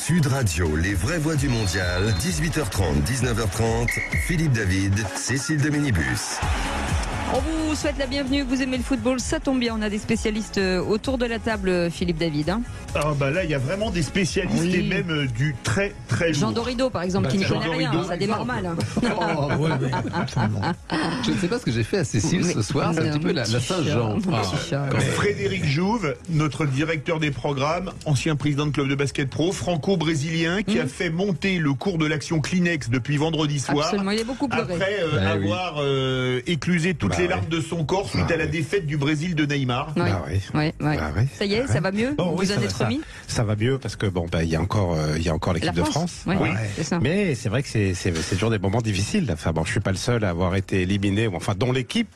Sud Radio, les vraies voix du mondial, 18h30, 19h30, Philippe David, Cécile de Minibus. On vous souhaite la bienvenue, vous aimez le football, ça tombe bien, on a des spécialistes autour de la table, Philippe David. Ah bah là, il y a vraiment des spécialistes et même du très très lourd. Jean Dorido, par exemple, qui n'y connaît rien, ça démarre mal. Je ne sais pas ce que j'ai fait à Cécile ce soir, c'est un petit peu la Saint-Jean. Frédéric Jouve, notre directeur des programmes, ancien président de club de basket pro, franco-brésilien, qui a fait monter le cours de l'action Kleenex depuis vendredi soir. Absolument, il a beaucoup pleuré. Après avoir éclusé toutes les larmes de son corps suite à la défaite du Brésil de Neymar. Ça y est, ça va mieux. Vous en êtes remis. Ça va mieux parce que il y a encore l'équipe de France. Oui, c'est ça. Mais c'est vrai que c'est toujours des moments difficiles. Enfin je suis pas le seul à avoir été éliminé, enfin dont l'équipe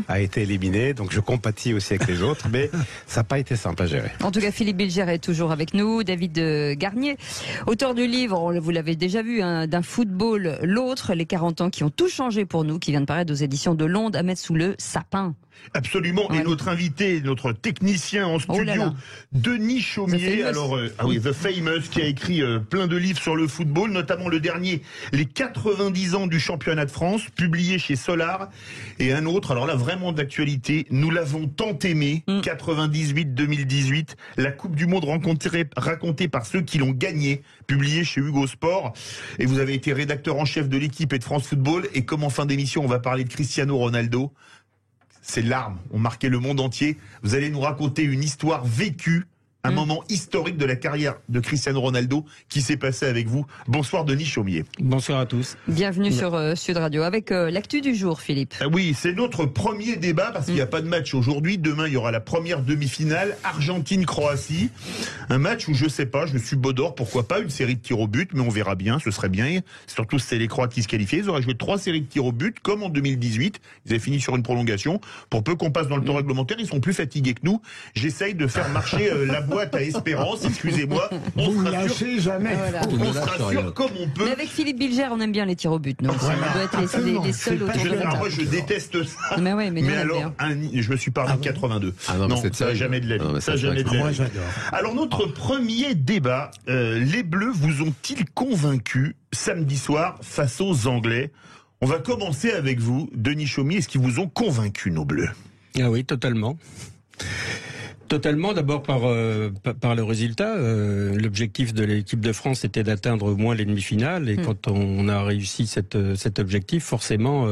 a été éliminée, donc je compatis aussi avec les autres, mais ça n'a pas été simple à gérer. En tout cas, Philippe Bilger est toujours avec nous, David Garnier, auteur du livre, vous l'avez déjà vu, d'un football l'autre, les 40 ans qui ont tout changé pour nous, qui vient de paraître aux éditions de Londres, à mettre sous le sapin. Absolument. Ouais. Et notre invité, notre technicien en studio, Denis Chaumier, The Famous, qui a écrit plein de livres sur le football, notamment le dernier, les 90 ans du championnat de France, publié chez Solar, et un autre, alors là vraiment d'actualité, nous l'avons tant aimé, 98-2018, la Coupe du Monde racontée par ceux qui l'ont gagné, publié chez Hugo Sport, et vous avez été rédacteur en chef de l'équipe et de France Football, et comme en fin d'émission on va parler de Cristiano Ronaldo, ces larmes ont marqué le monde entier. Vous allez nous raconter une histoire vécue, un moment historique de la carrière de Cristiano Ronaldo qui s'est passé avec vous. Bonsoir Denis Chaumier. Bonsoir à tous. Bienvenue sur Sud Radio avec l'actu du jour, Philippe. Oui, c'est notre premier débat parce qu'il n'y a pas de match aujourd'hui. Demain, il y aura la première demi-finale Argentine-Croatie. Un match où je sais pas, je suis Baudor, pourquoi pas une série de tirs au but, mais on verra bien, ce serait bien. Surtout si c'est les Croates qui se qualifiaient. Ils auraient joué 3 séries de tirs au but comme en 2018. Ils avaient fini sur une prolongation. Pour peu qu'on passe dans le temps réglementaire, ils sont plus fatigués que nous. J'essaye de faire marcher la boîte à Espérance, excusez-moi. Vous ne lâchez jamais. On se rassure comme on peut. Mais avec Philippe Bilger, on aime bien les tirs au but. Non, on doit être les seuls autour de la table. Moi, je déteste ça. Mais alors, je me suis parlé de 82. Non, ça jamais de la vie. Ça jamais de la vie. Moi, j'adore. Alors, notre premier débat, les Bleus vous ont-ils convaincu samedi soir face aux Anglais? On va commencer avec vous, Denis Chaumier. Est-ce qu'ils vous ont convaincu, nos Bleus? Ah oui, totalement. Totalement, d'abord par le résultat. L'objectif de l'équipe de France était d'atteindre au moins les demi-finales. Et quand on a réussi cet objectif, forcément,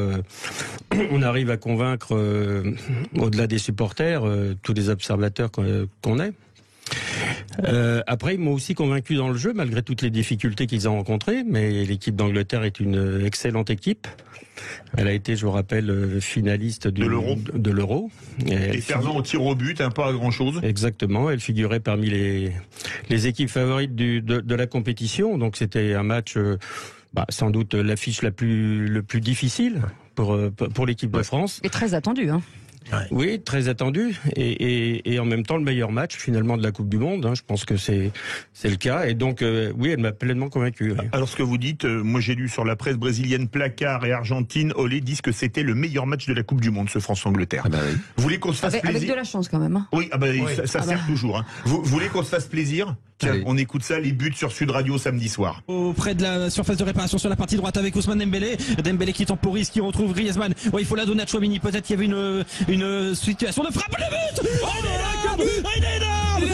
on arrive à convaincre, au-delà des supporters, tous les observateurs qu'on est. Après, ils m'ont aussi convaincu dans le jeu, malgré toutes les difficultés qu'ils ont rencontrées. Mais l'équipe d'Angleterre est une excellente équipe. Elle a été, je vous rappelle, finaliste de l'Euro. Et perdant au tir au but, pas à grand-chose. Exactement. Elle figurait parmi les équipes favorites de la compétition. Donc c'était un match, sans doute l'affiche le plus difficile pour l'équipe de France. Et très attendu, hein. Ouais. Oui, très attendu et en même temps le meilleur match finalement de la Coupe du Monde. Je pense que c'est le cas et donc oui, elle m'a pleinement convaincu. Oui. Alors ce que vous dites, moi j'ai lu sur la presse brésilienne Placard et Argentine, Olé disent que c'était le meilleur match de la Coupe du Monde, ce France-Angleterre. Oui. Vous voulez qu'on se fasse plaisir? Avec de la chance quand même. Hein. Oui, ça sert toujours. Hein. Vous voulez qu'on se fasse plaisir? Tiens, on écoute ça, les buts sur Sud Radio samedi soir. Auprès de la surface de réparation sur la partie droite avec Ousmane Dembélé. Dembélé qui temporise, qui retrouve Griezmann. Il faut la donner à Tchouaméni. Peut-être qu'il y avait une situation de frappe. Le but! Il est énorme!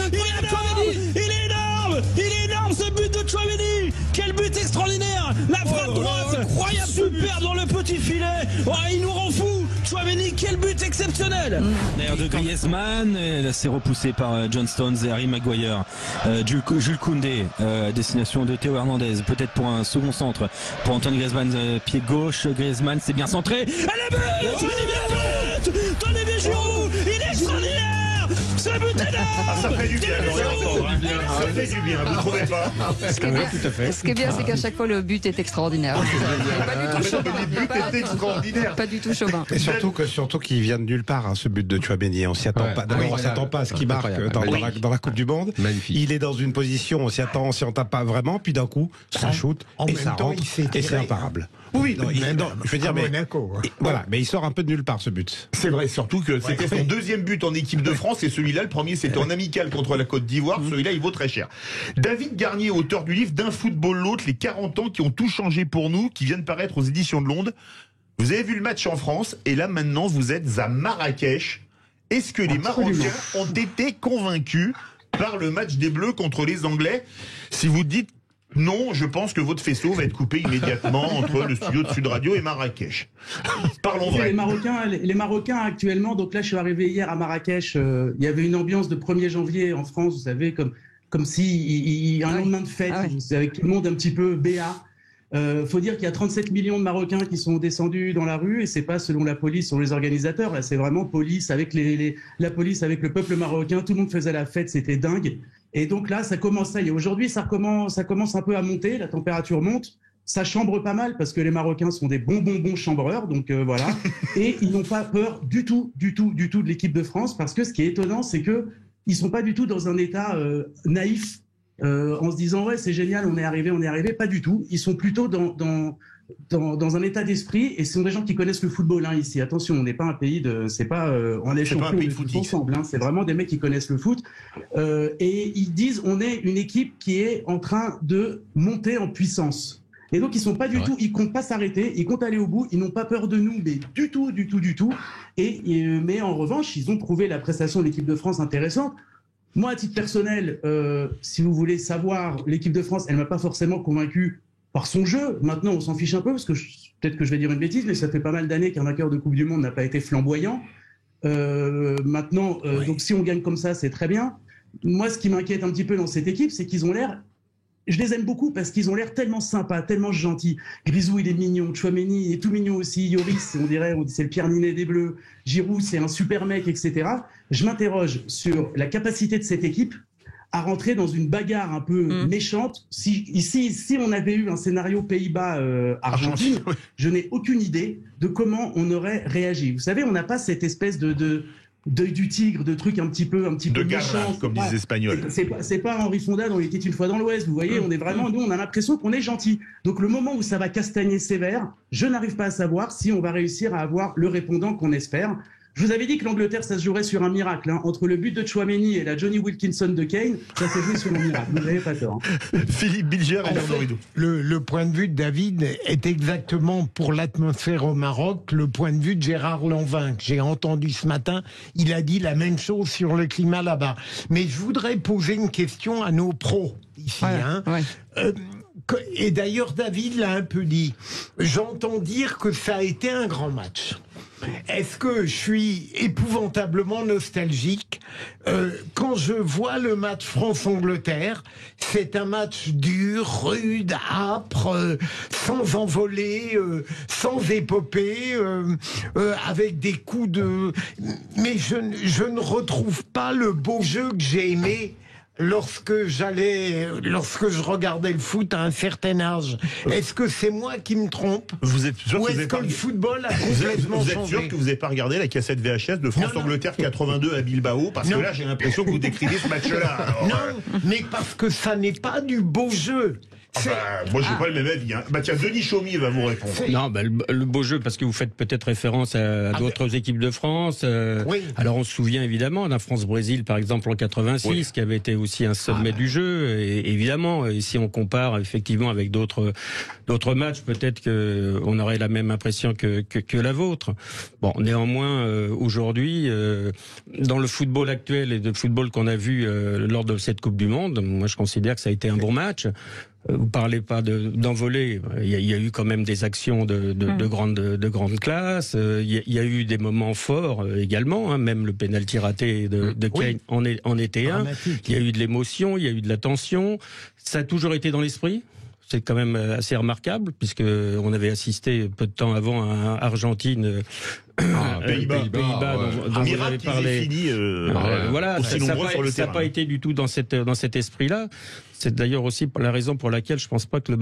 Il est énorme ce but de Tchouaméni! Quel but extraordinaire! La frappe droite! Incroyable! Super dans le petit filet! Il nous rend fou! Tchouaméni, quel but exceptionnel! D'ailleurs de Griezmann, c'est repoussé par John Stones et Harry Maguire. Jules Koundé, destination de Théo Hernandez, peut-être pour un second centre. Pour Antoine Griezmann, pied gauche, Griezmann, c'est bien centré. Et le but! Olivier Giroud, il est extraordinaire! Ce but est énorme! Ça fait du bien, ça fait du bien, vous ne trouvez pas? Ce qui est bien, c'est qu'à chaque fois le but est extraordinaire. Pas du tout chauvin. Pas du tout chauvin. Et surtout qu'il vient de nulle part, ce but de Tchouaméni. On s'y attend pas. D'abord, on s'attend pas à ce qu'il marque dans la Coupe du Monde. Magnifique. Il est dans une position, on s'y attend pas vraiment, puis d'un coup, ça shoot et ça rentre et c'est imparable. Oui, je veux dire, mais voilà, mais il sort un peu de nulle part ce but. C'est vrai, surtout que c'était son deuxième but en équipe de France et celui celui-là. Le premier, c'était en amical contre la Côte d'Ivoire. Celui-là, il vaut très cher. David Garnier, auteur du livre D'un football l'autre, les 40 ans qui ont tout changé pour nous, qui vient de paraître aux éditions de Londres. Vous avez vu le match en France, et là, maintenant, vous êtes à Marrakech. Est-ce que les Marocains ont été convaincus par le match des Bleus contre les Anglais? Si vous dites non, je pense que votre faisceau va être coupé immédiatement entre le studio de Sud Radio et Marrakech. Parlons vrai. Les Marocains actuellement, donc là je suis arrivé hier à Marrakech, il y avait une ambiance de 1er janvier en France, vous savez, comme si un lendemain de fête, avec tout le monde un petit peu béat. Faut dire qu'il y a 37 millions de Marocains qui sont descendus dans la rue, et c'est pas selon la police, selon les organisateurs, là c'est vraiment police avec la police avec le peuple marocain, tout le monde faisait la fête, c'était dingue. Et donc là, ça commence, et aujourd'hui, ça commence un peu à monter, la température monte, ça chambre pas mal parce que les Marocains sont des bons chambreurs, donc voilà. Et ils n'ont pas peur du tout de l'équipe de France, parce que ce qui est étonnant, c'est que ils sont pas du tout dans un état naïf, en se disant ouais c'est génial, on est arrivé, pas du tout. Ils sont plutôt dans un état d'esprit, et ce sont des gens qui connaissent le football ici. Attention, on n'est pas un pays c'est pas on est champion de foot ensemble. C'est vraiment des mecs qui connaissent le foot, et ils disent on est une équipe qui est en train de monter en puissance. Et donc ils sont pas du tout, ils comptent pas s'arrêter, ils comptent aller au bout, ils n'ont pas peur de nous, mais du tout. Mais en revanche, ils ont trouvé la prestation de l'équipe de France intéressante. Moi, à titre personnel, si vous voulez savoir, l'équipe de France, elle m'a pas forcément convaincu par son jeu. Maintenant, on s'en fiche un peu, parce que peut-être que je vais dire une bêtise, mais ça fait pas mal d'années qu'un vainqueur de Coupe du Monde n'a pas été flamboyant. Maintenant, donc si on gagne comme ça, c'est très bien. Moi, ce qui m'inquiète un petit peu dans cette équipe, c'est qu'ils ont l'air... Je les aime beaucoup parce qu'ils ont l'air tellement sympas, tellement gentils. Grisou, il est mignon. Tchouaméni est tout mignon aussi. Yoris, on dirait, c'est le Pierre Ninet des Bleus. Giroud, c'est un super mec, etc. Je m'interroge sur la capacité de cette équipe à rentrer dans une bagarre un peu méchante. Si on avait eu un scénario Pays-Bas-Argentine, je n'ai aucune idée de comment on aurait réagi. Vous savez, on n'a pas cette espèce d'œil du tigre, de trucs un petit peu méchants, comme disent les Espagnols. C'est pas Henri Fonda dans Il était une fois dans l'Ouest, vous voyez, on est vraiment, nous on a l'impression qu'on est gentil. Donc le moment où ça va castagner sévère, je n'arrive pas à savoir si on va réussir à avoir le répondant qu'on espère. Je vous avais dit que l'Angleterre, ça se jouerait sur un miracle. Entre le but de Tchouaméni et la Johnny Wilkinson de Kane, ça s'est joué sur un miracle. Vous n'avez pas tort. Philippe Bilger et Bernard Rideau. Le point de vue de David est exactement, pour l'atmosphère au Maroc, le point de vue de Gérard Lanvin, que j'ai entendu ce matin. Il a dit la même chose sur le climat là-bas. Mais je voudrais poser une question à nos pros ici. Et d'ailleurs, David l'a un peu dit. J'entends dire que ça a été un grand match. Est-ce que je suis épouvantablement nostalgique quand je vois le match France-Angleterre? C'est un match dur, rude, âpre, sans envolée, sans épopée, avec des coups de... Mais je ne retrouve pas le beau jeu que j'ai aimé lorsque je regardais le foot à un certain âge. Est-ce que c'est moi qui me trompe? Vous êtes sûr ou est-ce que le football a complètement changé? Vous êtes sûr que vous n'avez pas regardé la cassette VHS de France-Angleterre 82 à Bilbao? Parce que là, j'ai l'impression que vous décrivez ce match-là. Non, mais parce que ça n'est pas du beau jeu. Moi, je n'ai pas le même avis. Tiens, Denis Chaumier va vous répondre. Non, le beau jeu, parce que vous faites peut-être référence à d'autres équipes de France. Oui. Alors, on se souvient évidemment d'un France-Brésil, par exemple, en 86, qui avait été aussi un sommet du jeu. Et évidemment, et si on compare effectivement avec d'autres matchs, peut-être qu'on aurait la même impression que la vôtre. Bon, néanmoins, aujourd'hui, dans le football actuel et le football qu'on a vu lors de cette Coupe du Monde, moi, je considère que ça a été un bon match. Vous parlez pas d'envolée. Il y a eu quand même des actions de grande classe. Il y a eu des moments forts également. Même le pénalty raté de Kane en était un. Il y a eu de l'émotion, il y a eu de la tension. Ça a toujours été dans l'esprit. C'est quand même assez remarquable, puisque on avait assisté peu de temps avant à Argentine. Pays-Bas dont vous avez parlé. Voilà, ça n'a pas été du tout dans cet esprit-là. C'est d'ailleurs aussi la raison pour laquelle je pense pas que le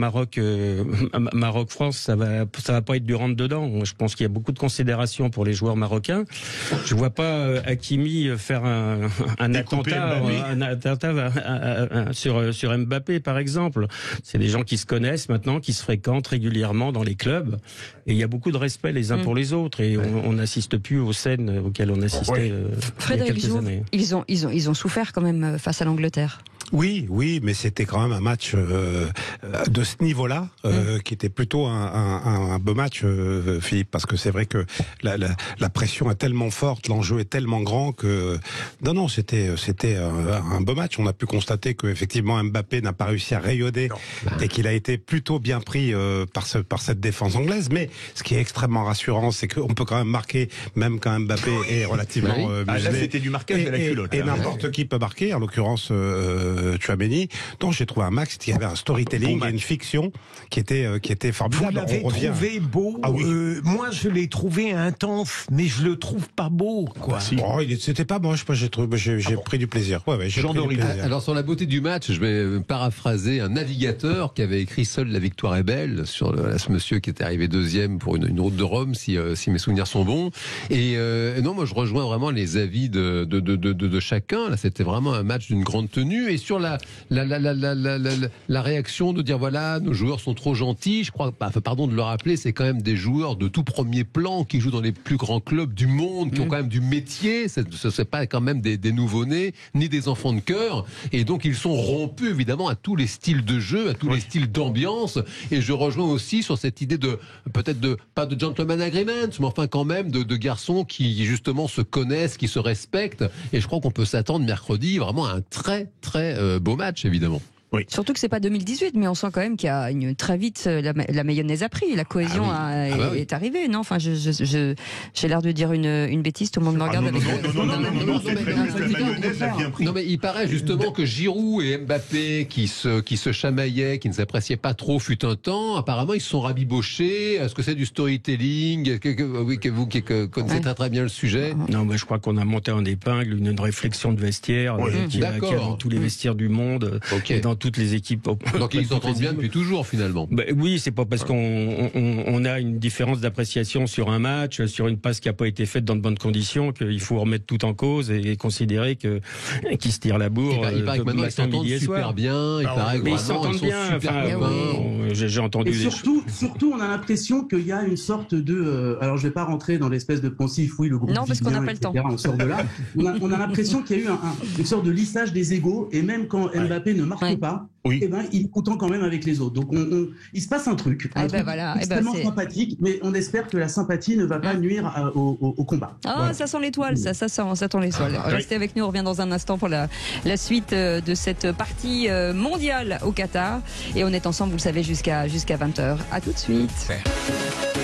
Maroc-France, ça va pas être du rentre-dedans. Je pense qu'il y a beaucoup de considération pour les joueurs marocains. Je vois pas Hakimi faire un attentat sur Mbappé, par exemple. C'est des gens qui se connaissent maintenant, qui se fréquentent régulièrement dans les clubs. Et il y a beaucoup de respect les uns pour les autres. Et on n'assiste plus aux scènes auxquelles on assistait il y a Frédéric quelques années. Ils ont souffert quand même face à l'Angleterre. Oui, mais c'était quand même un match de ce niveau-là, qui était plutôt un beau match, Philippe, parce que c'est vrai que la pression est tellement forte, l'enjeu est tellement grand que non, c'était un beau match. On a pu constater que effectivement Mbappé n'a pas réussi à rayonner et qu'il a été plutôt bien pris par cette défense anglaise. Mais ce qui est extrêmement rassurant, c'est qu'on peut quand même marquer, même quand Mbappé est relativement muselé. Là, c'était du marquage à la culotte. Et n'importe qui peut marquer, en l'occurrence Tchouaméni. Donc j'ai trouvé un match qui avait un storytelling et une fiction qui était formidable. Vous l'avez trouvé beau. Moi, je l'ai trouvé intense, mais je le trouve pas beau, quoi. C'était pas moche. Moi, j'ai pris du plaisir. Alors sur la beauté du match, je vais paraphraser un navigateur qui avait écrit Seule la victoire est belle sur ce monsieur qui était arrivé deuxième pour une route de Rome, si mes souvenirs sont bons. Et non, moi je rejoins vraiment les avis de chacun. Là, c'était vraiment un match d'une grande tenue. Et sur la réaction de dire voilà, nos joueurs sont trop gentils, je crois, pardon de le rappeler, c'est quand même des joueurs de tout premier plan qui jouent dans les plus grands clubs du monde, qui ont quand même du métier. Ce n'est pas quand même des nouveau-nés ni des enfants de cœur. Et donc ils sont rompus évidemment à tous les styles de jeu, à tous les styles d'ambiance. Et je rejoins aussi sur cette idée pas de gentleman agreement, mais enfin quand même de garçons qui justement se connaissent, qui se respectent. Et je crois qu'on peut s'attendre mercredi vraiment à un très très beau match, évidemment. Oui. Surtout que c'est pas 2018, mais on sent quand même qu'il y a très vite la mayonnaise a pris, la cohésion est arrivée, non? Enfin, j'ai l'air de dire une bêtise, tout le monde me regarde avec. Non, mais il paraît justement que Giroud et Mbappé qui se chamaillaient, qui ne s'appréciaient pas trop, fut un temps. Apparemment, ils se sont rabibochés. Est-ce que c'est du storytelling? Oui, que vous qui connaissez très très bien le sujet. Non, mais je crois qu'on a monté en épingle une réflexion de vestiaire qui a dans tous les vestiaires du monde, et dans toutes les équipes. Donc ils s'entendent bien depuis toujours finalement. Oui, c'est pas parce qu'on a une différence d'appréciation sur un match, sur une passe qui n'a pas été faite dans de bonnes conditions, qu'il faut remettre tout en cause et considérer qu'ils se tirent la bourre. Il paraît que maintenant ils s'entendent super bien. Il paraît que ils s'entendent bien. J'ai entendu. Et surtout, on a l'impression qu'il y a une sorte de. Alors, je vais pas rentrer dans l'espèce de poncif. Oui, le groupe. Non, parce qu'on n'a pas le temps. On sort de là. On a l'impression qu'il y a eu une sorte de lissage des égos, et même quand Mbappé ne marque pas. Oui. Il est content quand même avec les autres. Donc il se passe un truc extrêmement sympathique, mais on espère que la sympathie ne va pas nuire au combat. Ça sent l'étoile, ça sent l'étoile. Restez avec nous, on revient dans un instant pour la suite de cette partie mondiale au Qatar. Et on est ensemble, vous le savez, jusqu'à 20h. À tout de suite.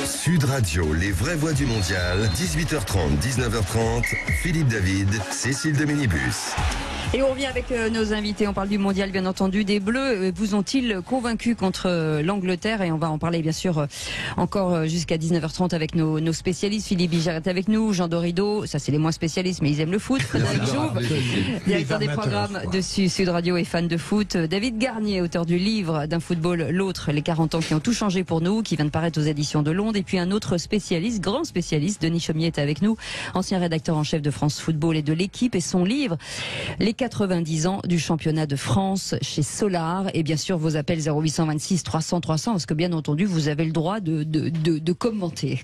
Sud Radio, les vraies voix du mondial, 18h30, 19h30, Philippe David, Cécile de Minibus. Et on revient avec nos invités. On parle du mondial, bien entendu, des Bleus. Vous ont-ils convaincus contre l'Angleterre? Et on va en parler, bien sûr, encore jusqu'à 19h30 avec nos spécialistes. Philippe Biger est avec nous, Jean Dorido, ça c'est les moins spécialistes, mais ils aiment le foot. Frédéric Jouve, directeur des programmes de Sud Radio et fan de foot. David Garnier, auteur du livre D'un football l'autre, les 40 ans qui ont tout changé pour nous, qui vient de paraître aux éditions de Londres. Et puis un autre spécialiste, grand spécialiste, Denis Chaumier est avec nous, ancien rédacteur en chef de France Football et de l'équipe. Et son livre, Les 90 ans du championnat de France chez Solar. Et bien sûr, vos appels 0826 300 300, parce que bien entendu, vous avez le droit de commenter.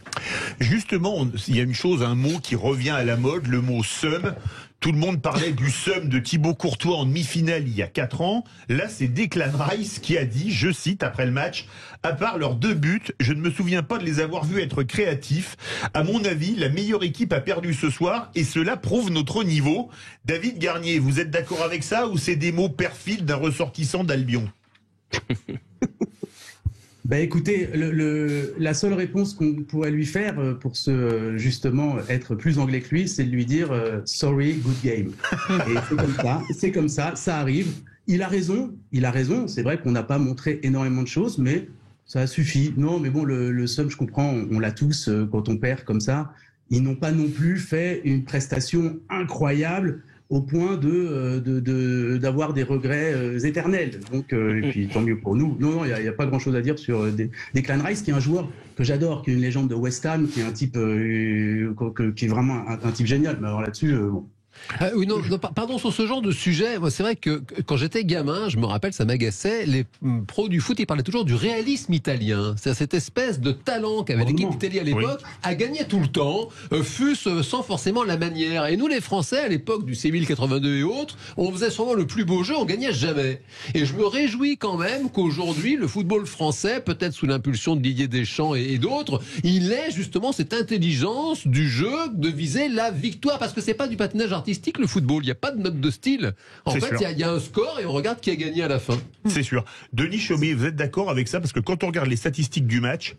Justement, il y a une chose, un mot qui revient à la mode, le mot seum. Tout le monde parlait du seum de Thibaut Courtois en demi-finale il y a 4 ans. Là, c'est Declan Rice qui a dit, je cite, après le match, « À part leurs 2 buts, je ne me souviens pas de les avoir vus être créatifs. À mon avis, la meilleure équipe a perdu ce soir et cela prouve notre niveau. » David Garnier, vous êtes d'accord avec ça ou c'est des mots perfides d'un ressortissant d'Albion? Écoutez, la seule réponse qu'on pourrait lui faire pour justement être plus anglais que lui, c'est de lui dire sorry, good game. Et c'est comme ça, ça arrive. Il a raison. C'est vrai qu'on n'a pas montré énormément de choses, mais ça suffit. Non, mais bon, le seum, je comprends, on l'a tous quand on perd comme ça. Ils n'ont pas non plus fait une prestation incroyable au point d'avoir des regrets éternels. Donc, et puis tant mieux pour nous. Non, il n'y a pas grand-chose à dire sur Declan Rice, qui est un joueur que j'adore, qui est une légende de West Ham, qui est un type qui est vraiment un type génial. Mais alors là-dessus, bon. Oui, non, pardon, sur ce genre de sujet, moi, c'est vrai que quand j'étais gamin, je me rappelle, ça m'agaçait, les pros du foot, ils parlaient toujours du réalisme italien. C'est cette espèce de talent qu'avait l'équipe d'Italie à l'époque, à gagner tout le temps, fût-ce sans forcément la manière. Et nous, les Français, à l'époque du Séville 82 et autres, on faisait sûrement le plus beau jeu, on gagnait jamais. Et je me réjouis quand même qu'aujourd'hui, le football français, peut-être sous l'impulsion de Didier Deschamps et d'autres, il ait justement cette intelligence du jeu de viser la victoire, parce que c'est pas du patinage artistique le football, il n'y a pas de note de style. En fait, il y a un score et on regarde qui a gagné à la fin. C'est sûr. Denis Chaumier, vous êtes d'accord avec ça? Parce que quand on regarde les statistiques du match,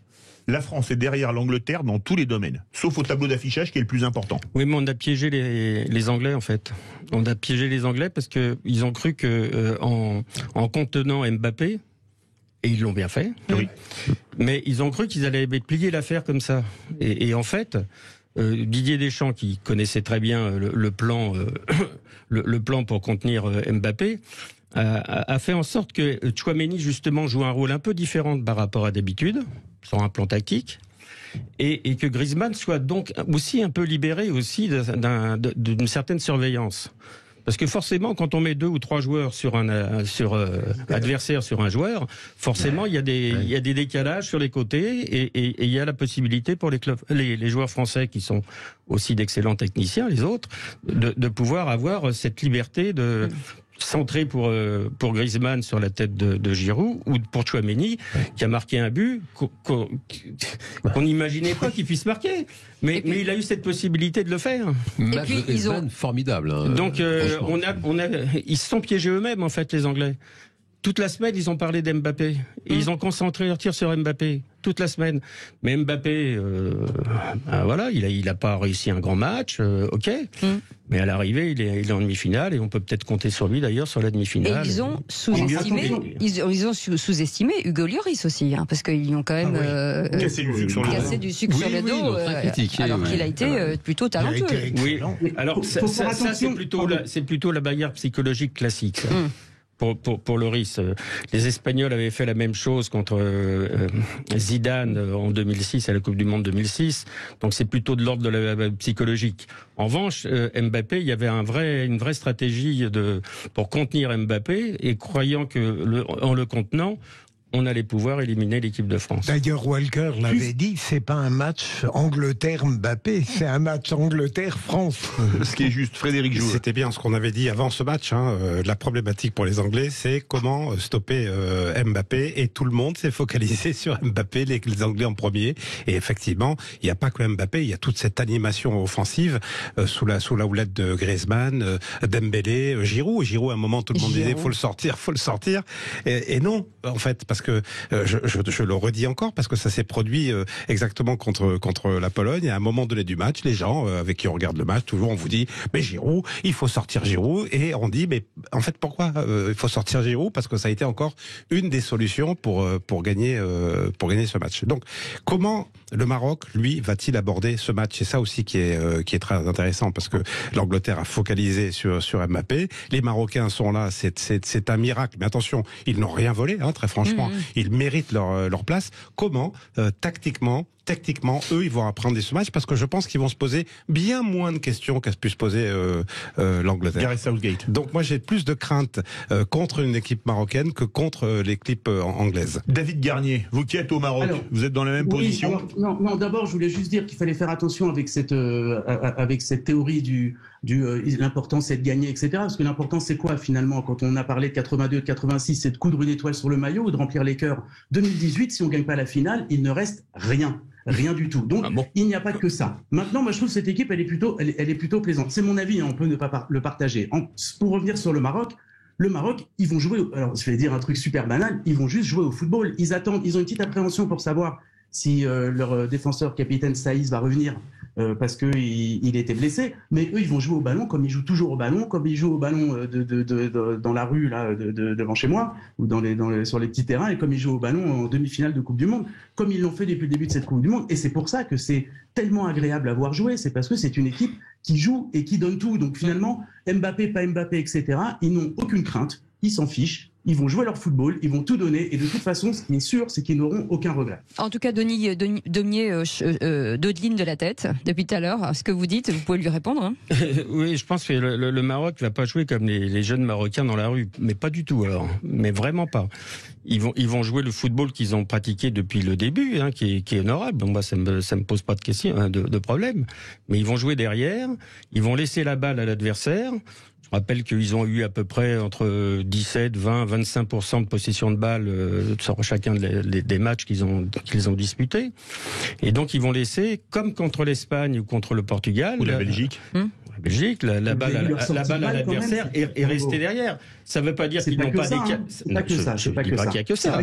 la France est derrière l'Angleterre dans tous les domaines, sauf au tableau d'affichage qui est le plus important. Oui, mais on a piégé les Anglais en fait. On a piégé les Anglais parce que ils ont cru que en contenant Mbappé, et ils l'ont bien fait. Oui. Mais ils ont cru qu'ils allaient plier l'affaire comme ça. Et en fait, Didier Deschamps, qui connaissait très bien le plan, le plan pour contenir Mbappé, a fait en sorte que Tchouaméni justement joue un rôle un peu différent par rapport à d'habitude, sur un plan tactique, et que Griezmann soit donc aussi un peu libéré aussi d'une certaine surveillance. Parce que forcément, quand on met 2 ou 3 joueurs sur adversaire sur un joueur, forcément il y a des décalages sur les côtés et il y a la possibilité pour les joueurs français qui sont aussi d'excellents techniciens, les autres, de pouvoir avoir cette liberté de centré pour Griezmann sur la tête de Giroud, ou pour Tchouaméni, qui a marqué un but qu'on n'imaginait pas qu'il puisse marquer. Mais il a eu cette possibilité de le faire. Match de Griezmann formidable. Hein, donc ils se sont piégés eux-mêmes en fait, les Anglais. Toute la semaine, ils ont parlé d'Mbappé. Et ils ont concentré leur tir sur Mbappé. Toute la semaine. Mais Mbappé, voilà, il a pas réussi un grand match, ok. Mais à l'arrivée, il est en demi-finale et on peut peut-être compter sur lui d'ailleurs sur la demi-finale. Et ils ont sous-estimé Hugo Lloris aussi, hein, parce qu'ils ont quand même cassé du sucre sur le dos, alors qu'il a été plutôt talentueux. Oui, alors ça c'est plutôt la bagarre psychologique classique. Ça. Pour Lloris. Les Espagnols avaient fait la même chose contre Zidane en 2006, à la Coupe du Monde 2006. Donc c'est plutôt de l'ordre de la psychologique. En revanche, Mbappé, il y avait une vraie stratégie pour contenir Mbappé, et croyant que en le contenant, on allait pouvoir éliminer l'équipe de France. D'ailleurs, Walker l'avait dit, c'est pas un match Angleterre-Mbappé, c'est un match Angleterre-France. Ce qui est juste, Frédéric Jouve. C'était bien ce qu'on avait dit avant ce match. La problématique pour les Anglais, c'est comment stopper Mbappé, et tout le monde s'est focalisé sur Mbappé, les Anglais en premier. Et effectivement, il n'y a pas que Mbappé, il y a toute cette animation offensive sous la houlette de Griezmann, Dembélé, Giroud. Giroud, à un moment, tout le monde disait faut le sortir. Et non, en fait, parce que je le redis encore, parce que ça s'est produit exactement contre la Pologne. Et à un moment donné du match, les gens avec qui on regarde le match, toujours on vous dit mais Giroud, il faut sortir Giroud, et on dit mais en fait pourquoi il faut sortir Giroud? Parce que ça a été encore une des solutions pour gagner ce match. Donc comment le Maroc, lui, va-t-il aborder ce match? C'est ça aussi qui est très intéressant, parce que l'Angleterre a focalisé sur Mbappé. Les Marocains sont là, c'est un miracle. Mais attention, ils n'ont rien volé, très franchement. Ils méritent leur place. Comment, tactiquement, eux, ils vont apprendre ce match, parce que je pense qu'ils vont se poser bien moins de questions qu'a pu se poser l'Angleterre. Gareth Southgate. Donc moi, j'ai plus de crainte contre une équipe marocaine que contre l'équipe anglaise. David Garnier, vous qui êtes au Maroc, vous êtes dans la même position? Non, d'abord, je voulais juste dire qu'il fallait faire attention avec cette théorie l'important c'est de gagner, etc. Parce que l'important c'est quoi finalement? Quand on a parlé de 82, de 86, c'est de coudre une étoile sur le maillot ou de remplir les cœurs. 2018, si on gagne pas la finale, il ne reste rien du tout. Donc il n'y a pas que ça. Maintenant, moi je trouve que cette équipe elle est plutôt plaisante. C'est mon avis, on peut ne pas le partager. Pour revenir sur le Maroc, ils vont jouer. Alors je vais dire un truc super banal, ils vont juste jouer au football. Ils ont une petite appréhension pour savoir si leur défenseur capitaine Saïs va revenir. Parce qu'il était blessé, mais eux ils vont jouer au ballon comme ils jouent toujours au ballon, comme ils jouent au ballon dans la rue là devant chez moi, ou sur les petits terrains, et comme ils jouent au ballon en demi-finale de Coupe du Monde, comme ils l'ont fait depuis le début de cette Coupe du Monde. Et c'est pour ça que c'est tellement agréable à voir jouer, c'est parce que c'est une équipe qui joue et qui donne tout. Donc finalement, Mbappé, pas Mbappé, etc., ils n'ont aucune crainte, ils s'en fichent. Ils vont jouer leur football, ils vont tout donner, et de toute façon, ce qui est sûr, c'est qu'ils n'auront aucun regret. En tout cas, Denis Daumier dodeline de la tête depuis tout à l'heure. Ce que vous dites, vous pouvez lui répondre. Hein. Oui, je pense que le Maroc va pas jouer comme les jeunes Marocains dans la rue, mais pas du tout alors, mais vraiment pas. Ils vont jouer le football qu'ils ont pratiqué depuis le début, hein, qui est honorable. Donc moi, ça me pose pas de question, hein, de problème. Mais ils vont jouer derrière, ils vont laisser la balle à l'adversaire. Je rappelle qu'ils ont eu à peu près entre 17, 20, 25% de possession de balle sur chacun des matchs qu'ils ont disputés. Et donc ils vont laisser, comme contre l'Espagne ou contre le Portugal, ou la Belgique. La Belgique, la balle à l'adversaire et rester derrière. Ça ne veut pas dire qu'ils n'ont pas des cas. C'est pas que ça. Je ne dis pas qu'il n'y a que ça.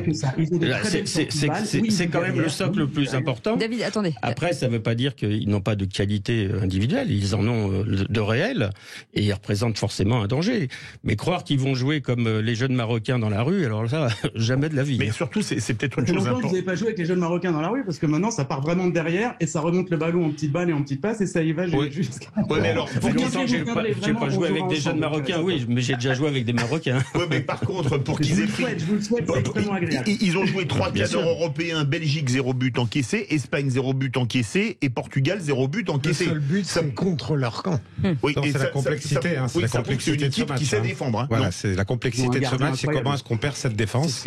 C'est quand même le socle le plus important. David, attendez. Après, ça ne veut pas dire qu'ils n'ont pas de qualité individuelle. Ils en ont de réelles et ils représentent forcément un danger. Mais croire qu'ils vont jouer comme les jeunes Marocains dans la rue, alors ça, jamais de la vie. Mais surtout, c'est peut-être une chose importante. Vous importante. n'avez pas joué avec les jeunes Marocains dans la rue parce que maintenant, ça part vraiment de derrière et ça remonte le ballon en petites balles et en petites passes et ça y va jusqu'à. Ouais, mais alors, pour longtemps, j'ai pas joué avec des jeunes Marocains, oui, mais j'ai déjà joué avec des Marocains. Oui, mais par contre, pour qu'ils aient pris. Je vous le souhaite, c'est extrêmement agréable. Ils ont joué 3 cadres européens, Belgique 0 but encaissé, Espagne 0 but encaissé et Portugal 0 but encaissé. Le seul but, c'est contre leur camp. Oui, c'est la complexité. C'est la complexité de ce match. Qui sait défendre. Hein. Voilà, c'est la complexité de ce match. C'est comment est-ce qu'on perd cette défense.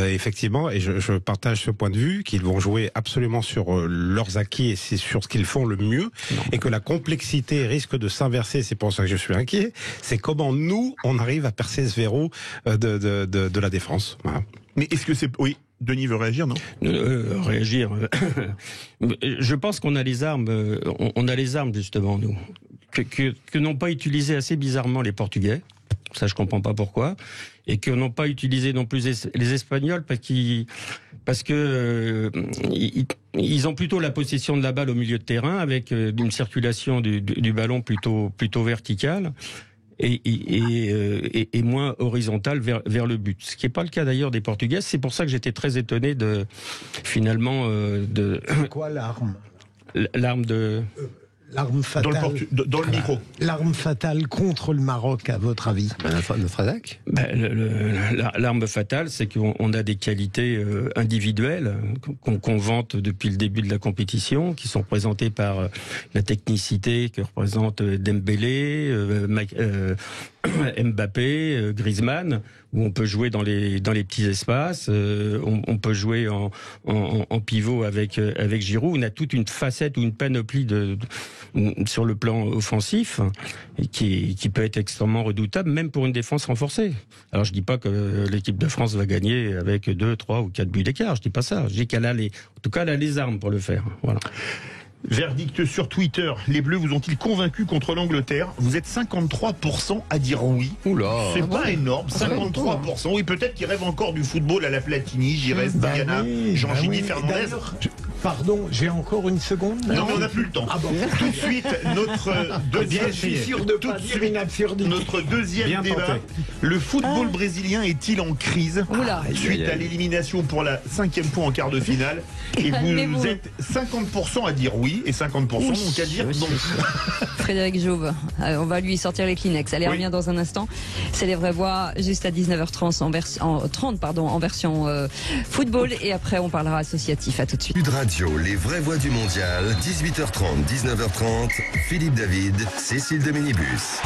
Effectivement, et je partage ce point de vue, qu'ils vont jouer absolument sur leurs acquis et c'est sur ce qu'ils font le mieux, et que la complexité risque de s'inverser. C'est pour ça que je suis inquiet. C'est comment nous, on arrive à percer ce verrou de la défense. Voilà. Mais est-ce que c'est... Oui, Denis veut réagir, non Réagir. Je pense qu'on a les armes, on a les armes justement, nous, que n'ont pas utilisé assez bizarrement les Portugais. Ça, je comprends pas pourquoi. Et que n'ont pas utilisé non plus les Espagnols parce que ils ont plutôt la possession de la balle au milieu de terrain avec une circulation du ballon plutôt verticale. Et moins horizontale vers le but. Ce qui n'est pas le cas d'ailleurs des Portugais. C'est pour ça que j'étais très étonné finalement de... C'est quoi l'arme ? L'arme de... L'arme fatale. Dans le micro. L'arme fatale contre le Maroc, à votre avis ? Notre attaque. L'arme fatale, c'est qu'on a des qualités individuelles qu'on vante depuis le début de la compétition, qui sont représentées par la technicité que représente Dembélé, Mbappé, Griezmann, où on peut jouer dans les petits espaces, on peut jouer en pivot avec Giroud. On a toute une facette ou une panoplie sur le plan offensif qui peut être extrêmement redoutable, même pour une défense renforcée. Alors je dis pas que l'équipe de France va gagner avec 2, 3 ou 4 buts d'écart. Je dis pas ça. Je dis qu'elle a elle a les armes pour le faire. Voilà. Verdict sur Twitter. Les Bleus vous ont-ils convaincu contre l'Angleterre ? Vous êtes 53% à dire oui. Oula. C'est pas énorme. 53%. Oui, peut-être qu'ils rêvent encore du football à la Platini, Giresse, Diana, Jean-Gini, Fernandez. Pardon, j'ai encore une seconde. Non, mais on n'a plus le temps. Ah bon. Tout de suite, notre deuxième, notre deuxième débat. Le football brésilien est-il en crise suite à l'élimination pour la 5e fois en quart de finale ? Et vous êtes 50% à dire oui et 50% donc à dire non. Frédéric Jouve, on va lui sortir les Kleenex. Allez, revient dans un instant. C'est les vraies voix, juste à 19h30 en version football. Et après, on parlera associatif. À tout de suite. Sud Radio, les vraies voix du mondial, 18h30, 19h30. Philippe David, Cécile Dominibus.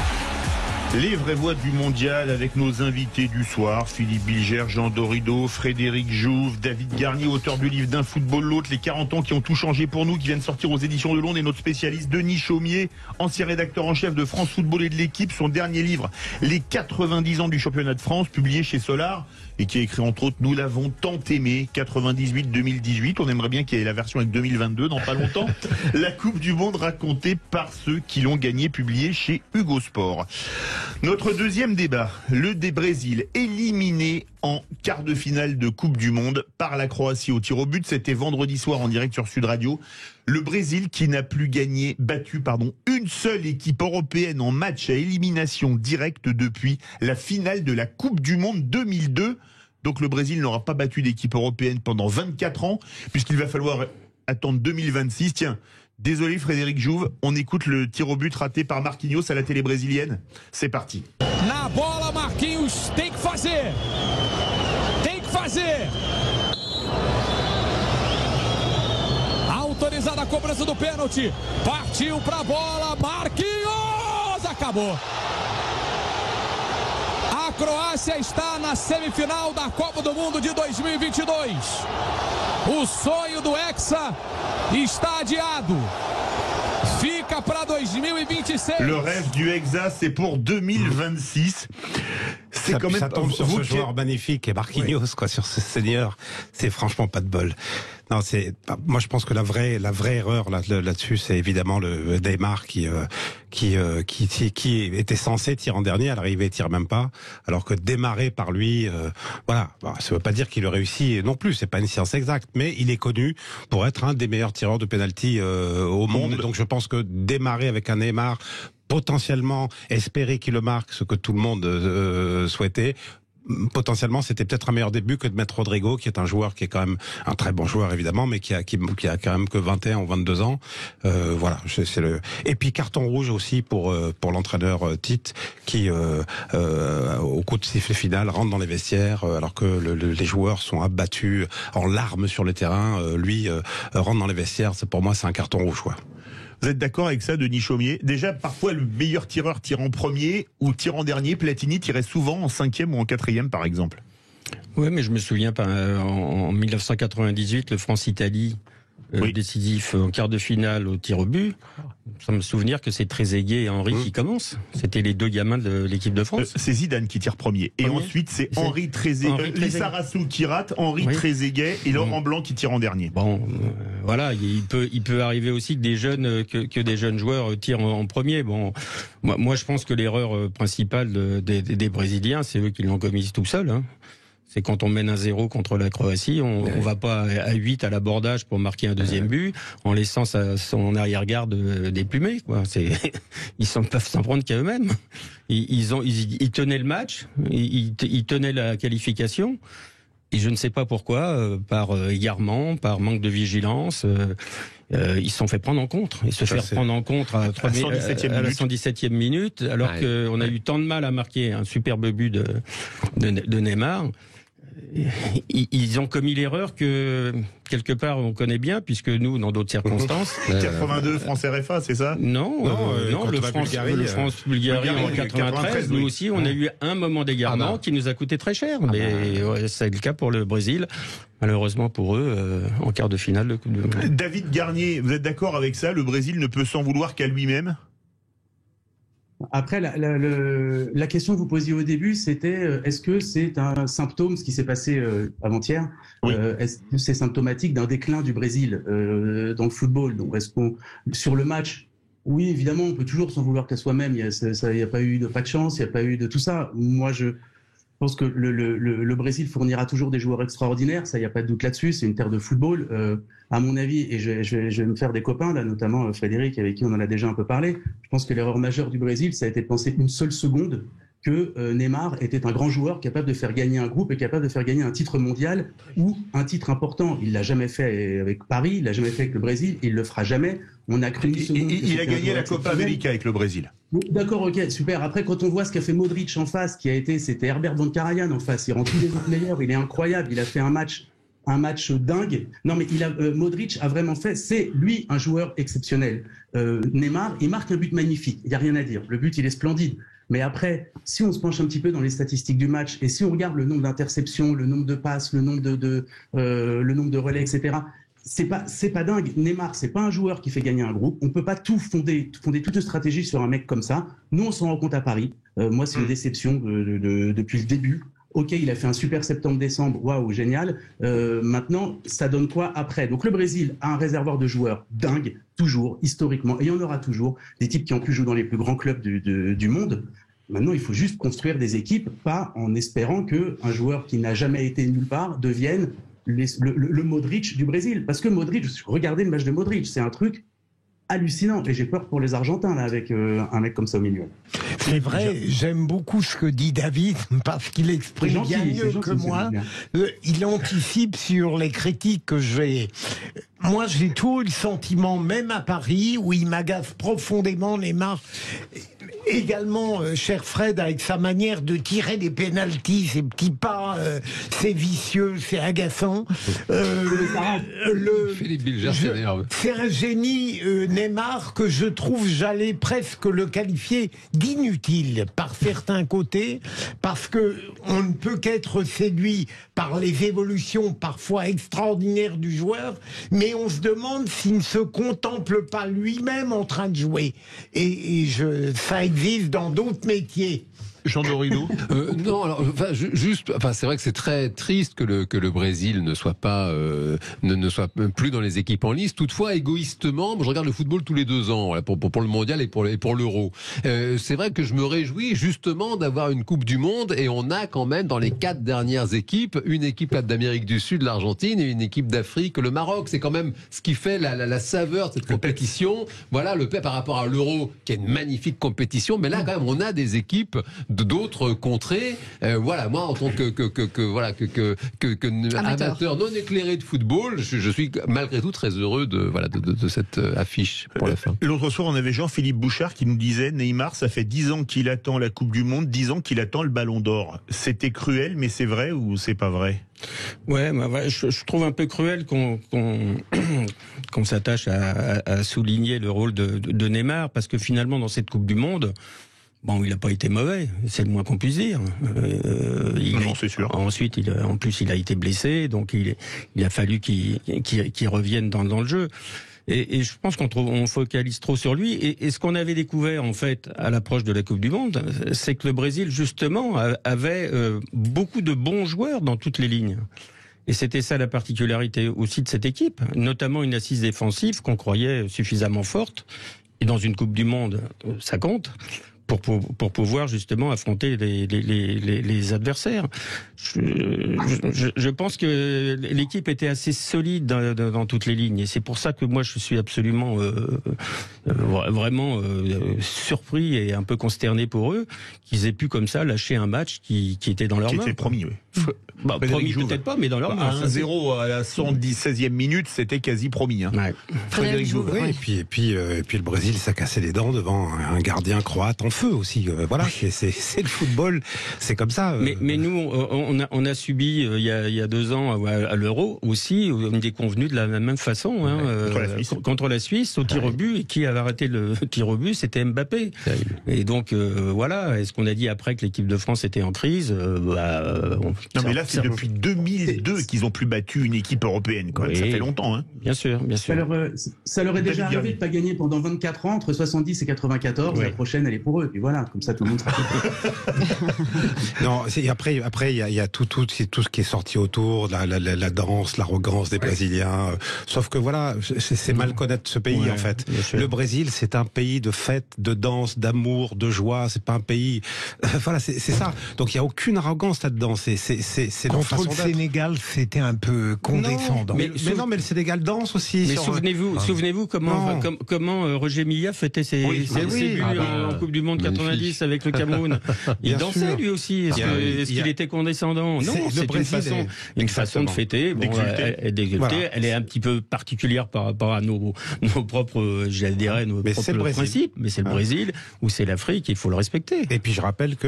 Les vraies voix du mondial avec nos invités du soir, Philippe Bilger, Jean Dorido, Frédéric Jouve, David Garnier, auteur du livre D'un football l'autre, les 40 ans qui ont tout changé pour nous, qui viennent sortir aux éditions de Londres, et notre spécialiste Denis Chaumier, ancien rédacteur en chef de France Football et de l'équipe, son dernier livre, Les 90 ans du championnat de France, publié chez Solar, et qui a écrit entre autres Nous l'avons tant aimé, 98-2018, on aimerait bien qu'il y ait la version avec 2022 dans pas longtemps, la Coupe du Monde racontée par ceux qui l'ont gagnée, publié chez Hugo Sport. Notre deuxième débat, le des Brésil, éliminé en quart de finale de Coupe du Monde par la Croatie au tir au but. C'était vendredi soir en direct sur Sud Radio. Le Brésil qui n'a plus battu une seule équipe européenne en match à élimination directe depuis la finale de la Coupe du Monde 2002. Donc le Brésil n'aura pas battu d'équipe européenne pendant 24 ans, puisqu'il va falloir attendre 2026. Tiens, Désolé Frédéric Jouve, on écoute le tir au but raté par Marquinhos à la télé brésilienne. C'est parti. Na bola, Marquinhos tem que fazer. Tem que fazer. Autorizada a cobrança do pênalti. Partiu pra bola, Marquinhos! Acabou. A Croácia está na semifinal da Copa do Mundo de 2022. O sonho do Hexa está adiado. Fica para 2026. Le rêve du Hexa, c'est pour 2026. C'est ça, quand même ça tombe sur ce joueur magnifique et Marquinhos, quoi, sur ce seigneur. C'est franchement pas de bol. Non, moi je pense que la vraie erreur là-dessus, c'est évidemment le Neymar qui était censé tirer en dernier, à l'arrivée il tire même pas, alors que démarrer par lui, voilà, ça veut pas dire qu'il le réussit non plus, c'est pas une science exacte, mais il est connu pour être un des meilleurs tireurs de pénalty au monde. Et donc je pense que démarrer avec un Neymar, potentiellement espérer qu'il le marque, ce que tout le monde souhaitait, potentiellement c'était peut-être un meilleur début que de mettre Rodrigo, qui est un joueur qui est quand même un très bon joueur évidemment, mais qui a quand même que 21 ou 22 ans. Voilà, et puis carton rouge aussi pour l'entraîneur Tite, qui au coup de sifflet final rentre dans les vestiaires alors que les joueurs sont abattus en larmes sur le terrain. Lui rentre dans les vestiaires. Pour moi, c'est un carton rouge, quoi. Vous êtes d'accord avec ça, Denis Chaumier? Déjà, parfois, le meilleur tireur tire en premier ou tire en dernier. Platini tirait souvent en 5e ou en 4e, par exemple. Oui, mais je me souviens, en 1998, le France-Italie, décisif en quart de finale au tir au but. Ça me souvenir que c'est Trezeguet et Henry qui commencent. C'était les deux gamins de l'équipe de France. C'est Zidane qui tire premier. Et ensuite, c'est Henri Trezeguet. Lissarassou qui rate, Henri Trezeguet et Laurent Blanc qui tire en dernier. Bon, voilà, il peut arriver aussi que des jeunes, que des jeunes joueurs tirent en premier. Bon, moi je pense que l'erreur principale des Brésiliens, c'est eux qui l'ont commise tout seuls. Hein. C'est quand on mène 1-0 contre la Croatie, on va pas à 8 à l'abordage pour marquer un deuxième but, en laissant son arrière-garde déplumé, quoi. Ils peuvent s'en prendre qu'à eux-mêmes. Ils tenaient le match, ils tenaient la qualification, et je ne sais pas pourquoi, par égarement, par manque de vigilance, ils se sont fait prendre en contre. Et se faire prendre en contre à la 117e minute, alors qu'on a eu tant de mal à marquer un superbe but de Neymar. Ils ont commis l'erreur que quelque part on connaît bien, puisque nous, dans d'autres circonstances, 82 France RFA, c'est ça? Non, le France-Bulgarie en 93, nous aussi, on a eu un moment d'égarement qui nous a coûté très cher. Mais c'est le cas pour le Brésil. Malheureusement pour eux, en quart de finale de Coupe du Monde. David Garnier, vous êtes d'accord avec ça? Le Brésil ne peut s'en vouloir qu'à lui-même? Après, la question que vous posiez au début, c'était est-ce que c'est un symptôme, ce qui s'est passé avant-hier, est-ce que c'est symptomatique d'un déclin du Brésil dans le football? Donc, sur le match, oui, évidemment, on peut toujours s'en vouloir qu'à soi-même. Il n'y a pas eu de chance, il n'y a pas eu de tout ça. Moi, je pense que le Brésil fournira toujours des joueurs extraordinaires, ça, il n'y a pas de doute là-dessus, c'est une terre de football. À mon avis, et je vais me faire des copains, là, notamment Frédéric, avec qui on en a déjà un peu parlé, je pense que l'erreur majeure du Brésil, ça a été de penser une seule seconde que Neymar était un grand joueur capable de faire gagner un groupe et capable de faire gagner un titre mondial ou un titre important. Il l'a jamais fait avec Paris, il l'a jamais fait avec le Brésil, il le fera jamais. On a cru une seconde. Il a gagné la Copa América avec le Brésil. D'accord, ok, super. Après, quand on voit ce qu'a fait Modric en face, c'était Herbert Van Karajan en face, il rend tous les autres meilleurs, il est incroyable, il a fait un match dingue. Non, mais Modric a vraiment fait, c'est lui un joueur exceptionnel. Neymar, il marque un but magnifique, il n'y a rien à dire. Le but, il est splendide. Mais après, si on se penche un petit peu dans les statistiques du match et si on regarde le nombre d'interceptions, le nombre de passes, le nombre de relais, etc., c'est pas dingue. Neymar, c'est pas un joueur qui fait gagner un groupe. On peut pas fonder toute une stratégie sur un mec comme ça. Nous, on s'en rend compte à Paris. Moi, c'est une déception depuis le début. Ok, il a fait un super septembre-décembre, waouh, génial. Maintenant, ça donne quoi après? Donc le Brésil a un réservoir de joueurs dingue, toujours, historiquement, et il y en aura toujours, des types qui ont pu jouer dans les plus grands clubs du monde. Maintenant, il faut juste construire des équipes, pas en espérant qu'un joueur qui n'a jamais été nulle part devienne le Modric du Brésil. Parce que Modric, regardez le match de Modric, c'est un truc hallucinant. Et j'ai peur pour les Argentins, là, avec un mec comme ça au milieu. C'est vrai, j'aime beaucoup ce que dit David, parce qu'il exprime bien mieux que moi. Il anticipe sur les critiques que je vais... moi j'ai toujours eu le sentiment, même à Paris, où il m'agace profondément, Neymar. Également, cher Fred, avec sa manière de tirer des pénaltys, ses petits pas, c'est vicieux, c'est agaçant. Philippe Bilger, c'est nerveux. C'est un génie, Neymar, que je trouve, j'allais presque le qualifier d'inutile par certains côtés, parce que on ne peut qu'être séduit par les évolutions parfois extraordinaires du joueur, mais on se demande s'il ne se contemple pas lui-même en train de jouer. Ça existe dans d'autres métiers. Jean Dorido. Non, alors c'est vrai que c'est très triste que le Brésil ne soit pas ne soit plus dans les équipes en lice. Toutefois, égoïstement, je regarde le football tous les 2 ans, voilà, pour le mondial et pour l'Euro. C'est vrai que je me réjouis justement d'avoir une Coupe du Monde, et on a quand même dans les 4 dernières équipes une équipe d'Amérique du Sud, l'Argentine, et une équipe d'Afrique, le Maroc. C'est quand même ce qui fait la saveur de cette compétition. Voilà, le par rapport à l'Euro, qui est une magnifique compétition, mais là quand même on a des équipes d'autres contrées. Voilà, moi en tant que amateur non éclairé de football, je suis malgré tout très heureux de cette affiche pour la fin. L'autre soir, on avait Jean-Philippe Bouchard qui nous disait Neymar, ça fait 10 ans qu'il attend la Coupe du Monde, 10 ans qu'il attend le Ballon d'Or. C'était cruel, mais c'est vrai ou c'est pas vrai? Ouais, je trouve un peu cruel qu'on s'attache à souligner le rôle de Neymar, parce que finalement dans cette Coupe du Monde, bon, il n'a pas été mauvais, c'est le moins qu'on puisse dire. Non, c'est sûr. Ensuite, en plus, il a été blessé, donc il a fallu qu'il revienne dans le jeu. Et je pense qu'on focalise trop sur lui. Et ce qu'on avait découvert, en fait, à l'approche de la Coupe du Monde, c'est que le Brésil, justement, avait beaucoup de bons joueurs dans toutes les lignes. Et c'était ça la particularité aussi de cette équipe, notamment une assise défensive qu'on croyait suffisamment forte. Et dans une Coupe du Monde, ça compte. Pour pouvoir justement affronter les adversaires. Je pense que l'équipe était assez solide dans toutes les lignes, et c'est pour ça que moi je suis absolument vraiment surpris et un peu consterné pour eux qu'ils aient pu comme ça lâcher un match qui était dans leur main. Qui était promis, oui. Promis peut-être pas, mais dans leur main. 1-0 à la 116e minute, c'était quasi promis. Hein. Ouais. Frédéric Jouve. Oui, et puis le Brésil s'est cassé les dents devant un gardien croate en feu aussi. Voilà, c'est le football, c'est comme ça. Mais nous, on a subi il y a 2 ans à l'Euro aussi une déconvenue de la même façon, contre la Suisse au tir au but, et qui avait arrêté le tir au but, c'était Mbappé. Et donc voilà, est-ce qu'on a dit après que l'équipe de France était en crise? Non, mais là c'est depuis 2002 qu'ils ont plus battu une équipe européenne. Quand même. Ça fait longtemps. Hein. Bien sûr. Ça leur est déjà arrivé de pas gagner pendant 24 ans, entre 70 et 94. Ouais. La prochaine, elle est pour eux. Et puis voilà, comme ça tout le monde sera content. Non, après il y a tout ce qui est sorti autour, la danse, l'arrogance des Brésiliens. Sauf que voilà, c'est mal connaître ce pays, en fait. Le Brésil, c'est un pays de fête, de danse, d'amour, de joie. C'est pas un pays. Voilà, c'est ça. Donc il y a aucune arrogance là-dedans. C'est contre le Sénégal, c'était un peu condescendant. Mais le Sénégal danse aussi. Mais souvenez-vous comment Roger Milla fêtait ses buts en Coupe du Monde 90 avec le Cameroun. Il dansait lui aussi. Est-ce qu'il était condescendant? Non, c'est une façon de fêter. Bon, d'exulter. Elle est un petit peu particulière par rapport à nos propres, principes. Mais c'est le Brésil ou c'est l'Afrique, il faut le respecter. Et puis je rappelle que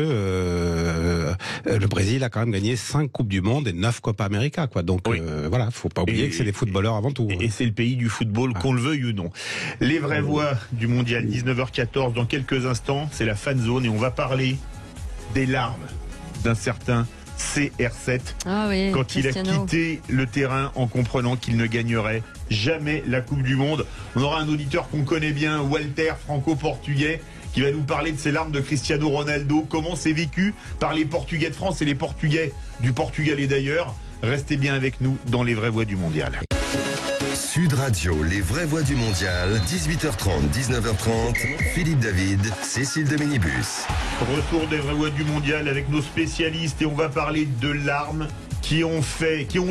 le Brésil a quand même gagné 5 Coupes du Monde et 9 Copa América, quoi. Donc voilà, faut pas oublier que c'est des footballeurs avant tout. Et c'est le pays du football, qu'on le veuille ou non. Les vraies voix du mondial, 19h14, dans quelques instants, c'est la fan zone et on va parler des larmes d'un certain CR7 quand il a quitté le terrain en comprenant qu'il ne gagnerait jamais la Coupe du Monde. On aura un auditeur qu'on connaît bien, Walter, franco-portugais, qui va nous parler de ces larmes de Cristiano Ronaldo, comment c'est vécu par les Portugais de France et les Portugais du Portugal et d'ailleurs. Restez bien avec nous dans les vraies voix du mondial. Sud Radio, les vraies voix du mondial, 18h30, 19h30, Philippe David, Cécile de Minibus. Retour des vraies voix du mondial avec nos spécialistes et on va parler de larmes qui ont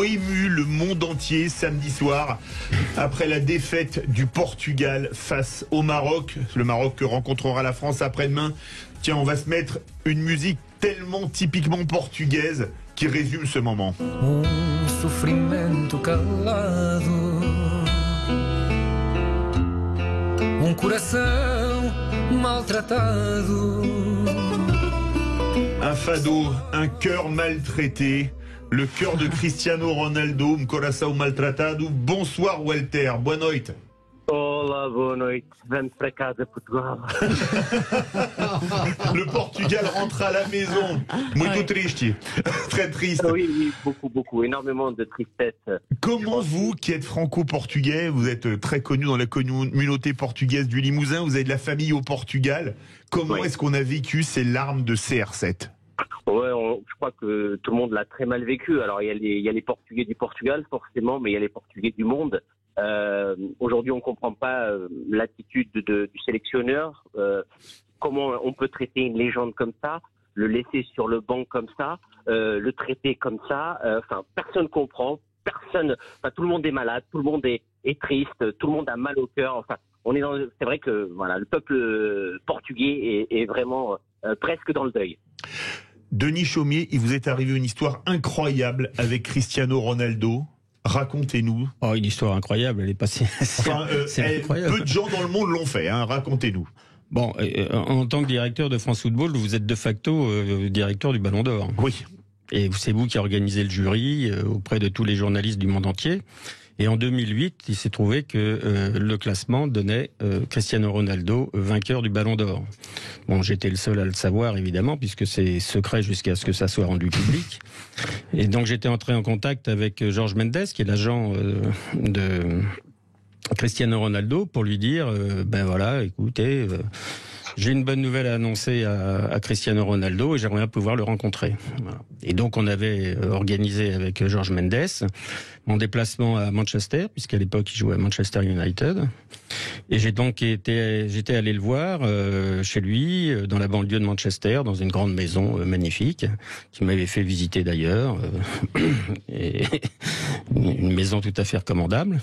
ému le monde entier samedi soir après la défaite du Portugal face au Maroc. Le Maroc que rencontrera la France après-demain. Tiens, on va se mettre une musique tellement typiquement portugaise qui résume ce moment. Sofrimento calado coração maltratado. Un fado, un cœur maltraité. Le cœur de Cristiano Ronaldo, un coração maltratado. Bonsoir Walter, boa noite. Olá, boa noite. Vamos para casa, Portugal. Le Portugal rentre à la maison. Muito triste. Très triste. Oui, beaucoup. Énormément de tristesse. Comment vous, qui êtes franco-portugais, vous êtes très connu dans la communauté portugaise du Limousin, vous avez de la famille au Portugal, comment est-ce qu'on a vécu ces larmes de CR7 ? Ouais, je crois que tout le monde l'a très mal vécu. Alors, il y a les Portugais du Portugal, forcément, mais il y a les Portugais du monde. Aujourd'hui, on ne comprend pas l'attitude du sélectionneur. Comment on peut traiter une légende comme ça, le laisser sur le banc comme ça, le traiter comme ça. Enfin, personne ne comprend. Tout le monde est malade, tout le monde est triste, tout le monde a mal au cœur. Enfin, c'est vrai que voilà, le peuple portugais est vraiment presque dans le deuil. Denis Chaumier, il vous est arrivé une histoire incroyable avec Cristiano Ronaldo. Racontez-nous. Oh, une histoire incroyable, elle est passée. C'est incroyable. Peu de gens dans le monde l'ont fait, hein, racontez-nous. Bon, en tant que directeur de France Football, vous êtes de facto directeur du Ballon d'Or. Oui. Et c'est vous qui organisez le jury auprès de tous les journalistes du monde entier. Et en 2008, il s'est trouvé que le classement donnait Cristiano Ronaldo vainqueur du Ballon d'Or. Bon, j'étais le seul à le savoir, évidemment, puisque c'est secret jusqu'à ce que ça soit rendu public. Et donc j'étais entré en contact avec Jorge Mendes, qui est l'agent de Cristiano Ronaldo, pour lui dire, ben voilà, écoutez... j'ai une bonne nouvelle à annoncer à Cristiano Ronaldo et j'aimerais bien pouvoir le rencontrer. Voilà. Et donc on avait organisé avec Jorge Mendes mon déplacement à Manchester, puisqu'à l'époque il jouait à Manchester United. Et j'étais allé le voir chez lui, dans la banlieue de Manchester, dans une grande maison magnifique, qui m'avait fait visiter d'ailleurs, et une maison tout à fait recommandable.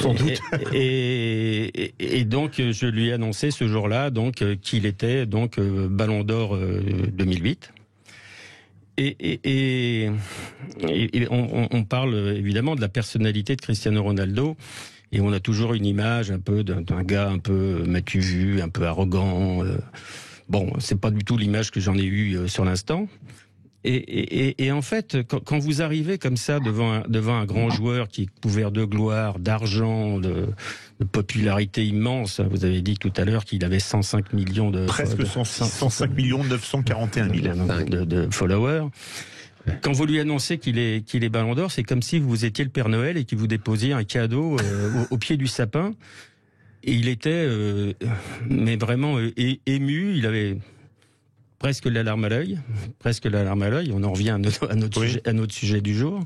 Sans doute. Et donc je lui ai annoncé ce jour-là donc qu'il était donc Ballon d'Or 2008. Et on parle évidemment de la personnalité de Cristiano Ronaldo. Et on a toujours une image un peu d'un gars un peu m'as-tu vu, un peu arrogant. Bon, c'est pas du tout l'image que j'en ai eue sur l'instant. Et en fait, quand vous arrivez comme ça devant un grand joueur qui est couvert de gloire, d'argent, de popularité immense, vous avez dit tout à l'heure qu'il avait 105 millions de... Presque 105 millions 941 000 de followers. Quand vous lui annoncez qu'il est Ballon d'Or, c'est comme si vous étiez le Père Noël et qu'il vous déposiez un cadeau au pied du sapin. Et il était mais vraiment ému, il avait... presque la larme à l'œil. On en revient à notre sujet du jour.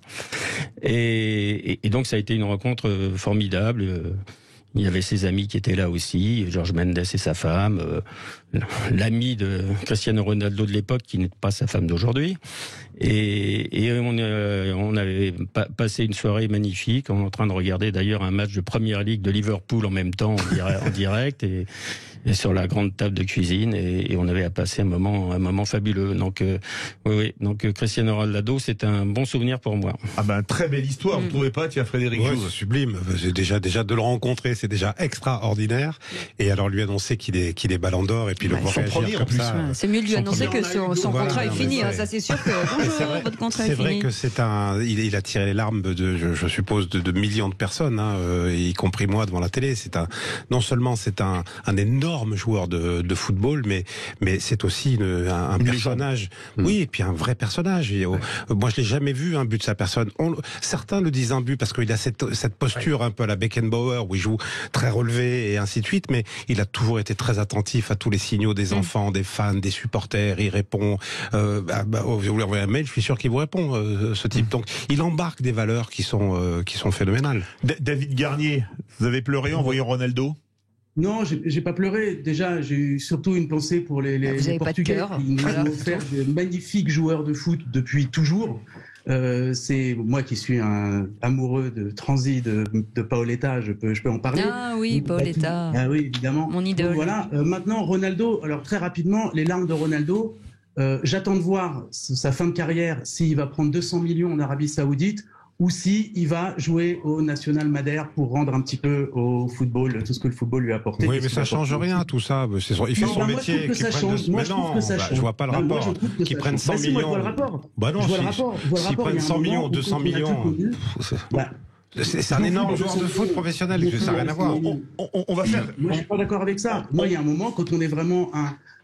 Et donc ça a été une rencontre formidable. Il y avait ses amis qui étaient là aussi, Jorge Mendes et sa femme, l'ami de Cristiano Ronaldo de l'époque qui n'est pas sa femme d'aujourd'hui. Et on avait passé une soirée magnifique. On est en train de regarder d'ailleurs un match de Premier League de Liverpool en même temps en direct et sur la grande table de cuisine et on avait à passer un moment fabuleux. Donc donc Cristiano Ronaldo, c'est un bon souvenir pour moi. Ah ben très belle histoire, vous trouvez pas, tiens Frédéric? Ouais, c'est sublime. Déjà de le rencontrer, c'est déjà extraordinaire. Et alors lui annoncer qu'il est Ballon d'Or et puis le voir réagir comme ça. C'est mieux de lui annoncer que son contrat est fini. Ça c'est sûr que bonjour, votre contrat est fini. C'est vrai que il a tiré les larmes je suppose de millions de personnes, y compris moi devant la télé. Non seulement c'est un énorme joueur de football, mais c'est aussi un personnage. Oui, et puis un vrai personnage. Moi, je l'ai jamais vu un but de sa personne. Certains le disent un but parce qu'il a cette posture un peu à la Beckenbauer où il joue très relevé et ainsi de suite, mais il a toujours été très attentif à tous les signaux des enfants, des fans, des supporters. Il répond. Vous lui envoyez un mail, je suis sûr qu'il vous répond, ce type. Donc, il embarque des valeurs qui sont phénoménales. David Garnier, vous avez pleuré en voyant Ronaldo? Non, j'ai pas pleuré. Déjà, j'ai eu surtout une pensée pour les Portugais qui nous ont offert de magnifiques joueurs de foot depuis toujours. C'est moi qui suis un amoureux de transi de Paoletta, je peux en parler. Ah oui, Paoletta. Ah oui, évidemment. Mon idole. Donc, voilà. Maintenant, Ronaldo. Alors très rapidement, les larmes de Ronaldo. J'attends de voir sa fin de carrière s'il va prendre 200 millions en Arabie Saoudite ou si il va jouer au National Madère pour rendre un petit peu au football tout ce que le football lui a apporté. Oui, mais ça change rien, tout ça. Il fait son métier. Moi, je trouve que ça change. Moi, je trouve que ça change. Je vois pas le rapport. Qu'ils prennent 100 millions. Je vois le rapport. Bah non, s'ils prennent 100 millions, 200 millions. C'est un énorme joueur de foot professionnel, ça n'a rien à voir. On va faire. Moi, je suis pas d'accord avec ça. Moi, il y a un moment, quand on est vraiment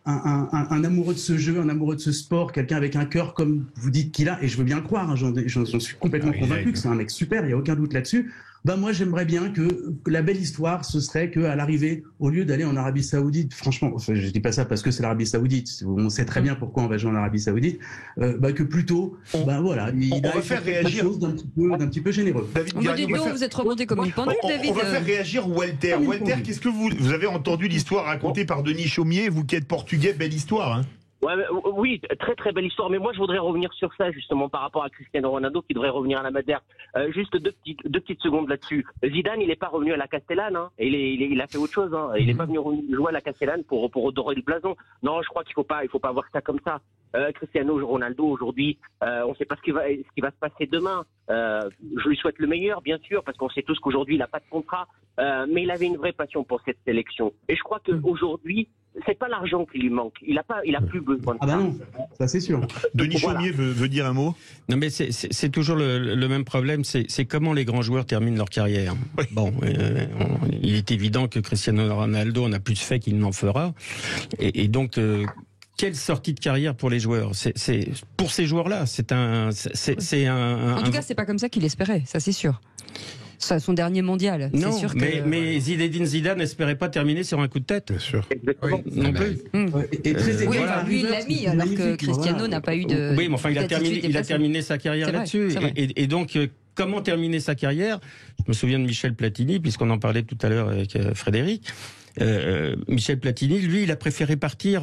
un amoureux de ce jeu, un amoureux de ce sport, quelqu'un avec un cœur comme vous dites qu'il a, et je veux bien le croire, hein, j'en suis complètement convaincu que c'est un mec super, il n'y a aucun doute là-dessus. Bah moi j'aimerais bien que la belle histoire ce serait qu'à l'arrivée, au lieu d'aller en Arabie Saoudite, franchement, enfin, je dis pas ça parce que c'est l'Arabie Saoudite, on sait très bien pourquoi on va jouer en Arabie Saoudite, que plutôt, voilà, il va faire réagir chose d'un petit peu généreux. Vous êtes remonté comme une pendule, David. On va faire réagir Walter. Walter, qu'est-ce que vous avez entendu l'histoire racontée par Denis Chaumier, vous qui êtes portugais, belle histoire, hein? Ouais, oui, très très belle histoire. Mais moi, je voudrais revenir sur ça justement par rapport à Cristiano Ronaldo qui devrait revenir à la Madère. Juste deux petites secondes là-dessus. Zidane, il n'est pas revenu à la Castellane. Hein. Il a fait autre chose. Hein. Il n'est pas venu jouer à la Castellane pour redorer le blason. Non, je crois qu'il faut pas voir ça comme ça. Cristiano Ronaldo aujourd'hui, on ne sait pas ce qui va se passer demain. Je lui souhaite le meilleur, bien sûr, parce qu'on sait tous qu'aujourd'hui il n'a pas de contrat, mais il avait une vraie passion pour cette sélection. Et je crois qu'aujourd'hui, c'est pas l'argent qui lui manque. Il a plus besoin de ça. Ah bah non, ça c'est sûr. Denis Chaumier veut dire un mot. Non mais c'est toujours le même problème. C'est comment les grands joueurs terminent leur carrière. Oui. Bon, il est évident que Cristiano Ronaldo n'a plus de fait qu'il n'en fera, et donc. Quelle sortie de carrière pour les joueurs. C'est pour ces joueurs-là, En tout cas, c'est pas comme ça qu'il espérait, ça c'est sûr. C'est son dernier mondial. Non, sûr mais Zinedine Zidane n'espérait pas terminer sur un coup de tête. Bien sûr. Oui, non plus. Lui, il l'a mis, alors que Cristiano n'a pas eu de. Oui, mais enfin, il a terminé sa carrière là-dessus. Et donc, comment terminer sa carrière? Je me souviens de Michel Platini, puisqu'on en parlait tout à l'heure avec Frédéric. Michel Platini, lui, il a préféré partir.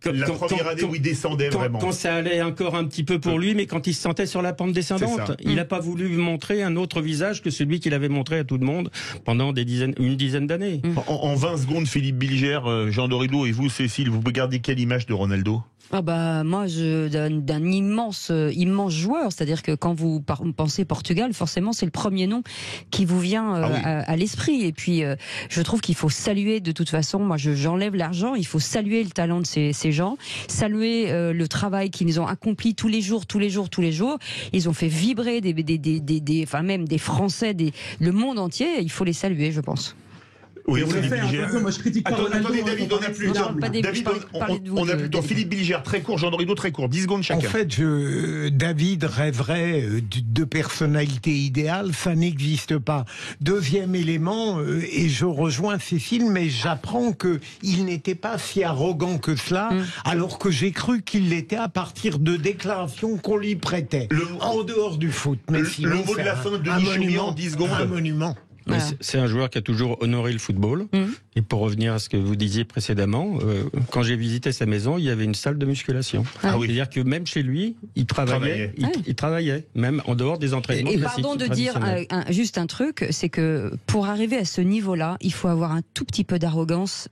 La première année où il descendait vraiment. Quand ça allait encore un petit peu pour lui, mais quand il se sentait sur la pente descendante, il n'a pas voulu montrer un autre visage que celui qu'il avait montré à tout le monde pendant une dizaine d'années. En 20 secondes, Philippe Bilger, Jean Dorido et vous, Cécile, vous regardez quelle image de Ronaldo? Ah bah moi d'un immense joueur, c'est-à-dire que quand vous pensez Portugal, forcément c'est le premier nom qui vous vient à l'esprit. Et puis je trouve qu'il faut saluer de toute façon. Moi j'enlève l'argent, il faut saluer le talent de ces gens, saluer le travail qu'ils ont accompli tous les jours. Ils ont fait vibrer même des Français, le monde entier. Il faut les saluer, je pense. Oui, Philippe Bilger. Moi, je critique pas Ronaldo. Attendez, David, on n'a plus le temps. David, on n'a plus le temps. Philippe Bilger, très court, Jean Dorido, très court. 10 secondes chacun. En fait, David rêverait de personnalité idéale. Ça n'existe pas. Deuxième élément, et je rejoins Cécile, mais j'apprends qu'il n'était pas si arrogant que cela, alors que j'ai cru qu'il l'était à partir de déclarations qu'on lui prêtait. En dehors du foot. Mais le mot de la fin de Denis Chaumier en 10 secondes. Un monument. Voilà. C'est un joueur qui a toujours honoré le football. Et pour revenir à ce que vous disiez précédemment, quand j'ai visité sa maison, il y avait une salle de musculation. C'est-à-dire que même chez lui, il travaillait. Il travaillait, même en dehors des entraînements. Et pardon de dire juste un truc, c'est que pour arriver à ce niveau-là, il faut avoir un tout petit peu d'arrogance,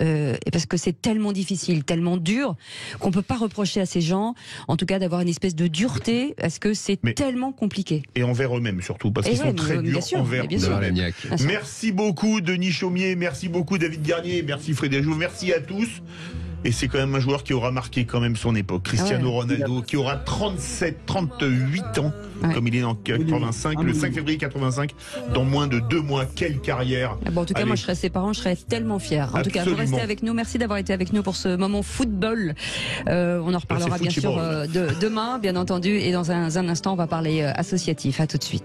parce que c'est tellement difficile, tellement dur, qu'on peut pas reprocher à ces gens, en tout cas d'avoir une espèce de dureté, parce que c'est tellement compliqué. Et envers eux-mêmes surtout, parce qu'ils sont très durs envers eux-mêmes. Merci beaucoup Denis Chaumier, merci beaucoup David Garnier, merci Frédéric Jouve, merci à tous. Et c'est quand même un joueur qui aura marqué quand même son époque. Cristiano Ronaldo, qui aura 38 ans, comme il est en 85, le 5 février 85, dans moins de 2 mois. Quelle carrière! En tout cas, moi, je serais ses parents, je serais tellement fier. En tout cas, vous restez avec nous. Merci d'avoir été avec nous pour ce moment football. On en reparlera bien sûr demain, bien entendu. Et dans un instant, on va parler associatif. À tout de suite.